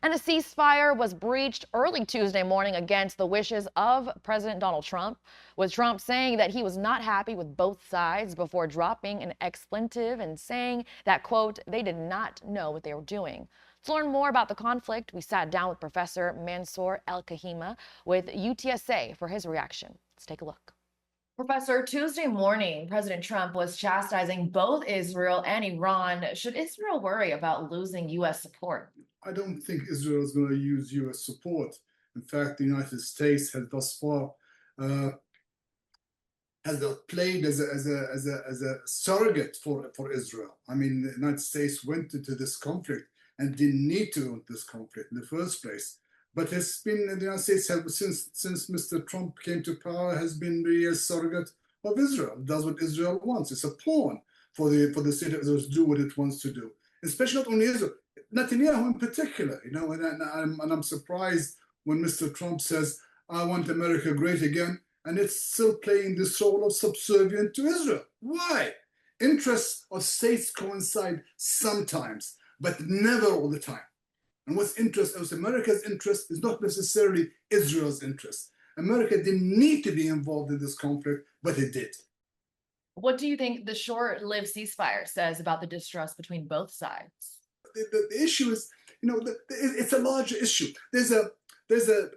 And a ceasefire was breached early Tuesday morning against the wishes of President Donald Trump, with Trump saying that he was not happy with both sides before dropping an expletive and saying that, quote, they did not know what they were doing. To learn more about the conflict, we sat down with Professor Mansour El-Kahima with UTSA for his reaction. Let's take a look. Professor, Tuesday morning, President Trump was chastising both Israel and Iran. Should Israel worry about losing U.S. support? I don't think Israel is going to use U.S. support. In fact, the United States has thus far has played as a surrogate for Israel. I mean, the United States went into this conflict and didn't need to go into this conflict in the first place. But it's been the United States have since Mr. Trump came to power has been the surrogate of Israel. It does what Israel wants. It's a pawn for the state of Israel to do what it wants to do. Especially not only Israel, Netanyahu in particular. You know, and I'm surprised when Mr. Trump says, "I want America great again," and it's still playing this role of subservient to Israel. Why? Interests of states coincide sometimes, but never all the time. And America's interest is not necessarily Israel's interest. America didn't need to be involved in this conflict, but it did. What do you think the short-lived ceasefire says about the distrust between both sides? The issue is, you know, it's a larger issue. There's a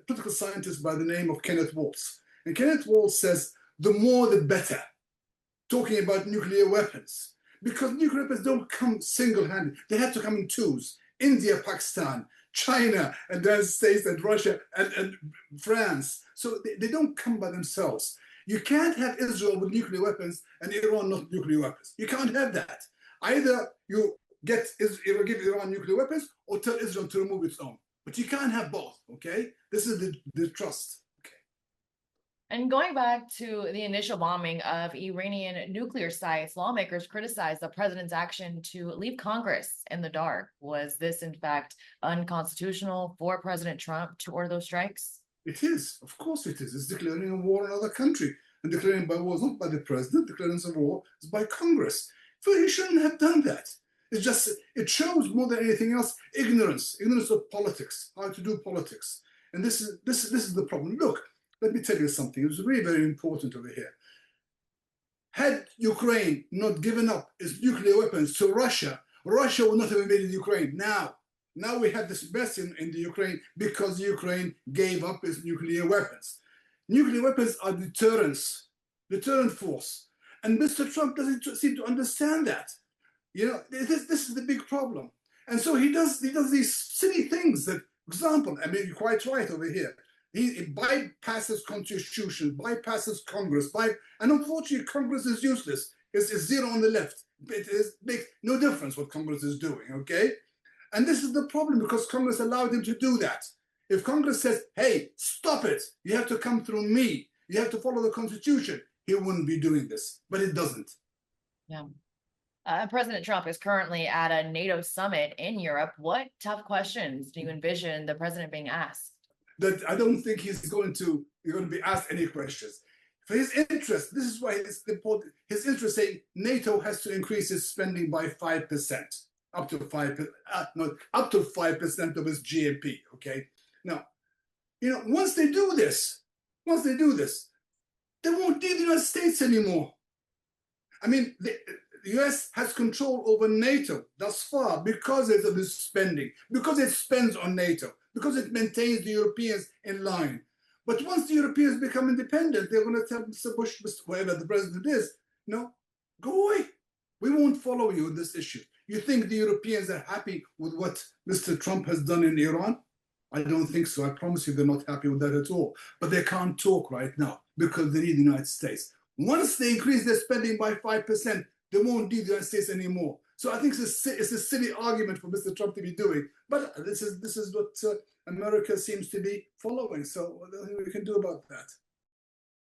political scientist by the name of Kenneth Waltz. And Kenneth Waltz says, the more the better, talking about nuclear weapons. Because nuclear weapons don't come single-handed. They have to come in twos. India, Pakistan, China, and the United States, and Russia, and France. So they don't come by themselves. You can't have Israel with nuclear weapons and Iran not nuclear weapons. You can't have that. Either you give Iran nuclear weapons or tell Israel to remove its own. But you can't have both, okay? This is the trust. And going back to the initial bombing of Iranian nuclear sites, lawmakers criticized the president's action to leave Congress in the dark. Was this, in fact, unconstitutional for President Trump to order those strikes? It is. Of course it is. It's declaring a war on another country. And declaring by war is not by the president. Declaring a war is by Congress. So he shouldn't have done that. It shows more than anything else ignorance of politics, how to do politics. And this is the problem. Look, let me tell you something. It's very, very important over here. Had Ukraine not given up its nuclear weapons to Russia, Russia would not have invaded Ukraine. Now we have this mess in the Ukraine because Ukraine gave up its nuclear weapons. Nuclear weapons are deterrent force. And Mr. Trump doesn't seem to understand that. You know, this is the big problem. And so he does these silly things that, for example, I mean, you're quite right over here. He bypasses constitution, bypasses Congress, and unfortunately, Congress is useless. It's zero on the left. It makes no difference what Congress is doing, okay? And this is the problem because Congress allowed him to do that. If Congress says, hey, stop it, you have to come through me, you have to follow the Constitution, he wouldn't be doing this, but it doesn't. Yeah. President Trump is currently at a NATO summit in Europe. What tough questions do you envision the president being asked? That I don't think he's going to be asked any questions. For his interest, this is why it's important. His interest saying NATO has to increase its spending by 5%, up to 5%, up to 5% of its GNP. Okay. Now, you know, once they do this, they won't need the United States anymore. I mean, the US has control over NATO thus far because of this spending, because it spends on NATO, because it maintains the Europeans in line. But once the Europeans become independent, they're going to tell Mr. Bush, whoever the president is, no, go away. We won't follow you on this issue. You think the Europeans are happy with what Mr. Trump has done in Iran? I don't think so. I promise you they're not happy with that at all. But they can't talk right now because they need the United States. Once they increase their spending by 5%, they won't need the United States anymore. So I think it's a silly argument for Mr. Trump to be doing. But this is what America seems to be following. So what we can do about that?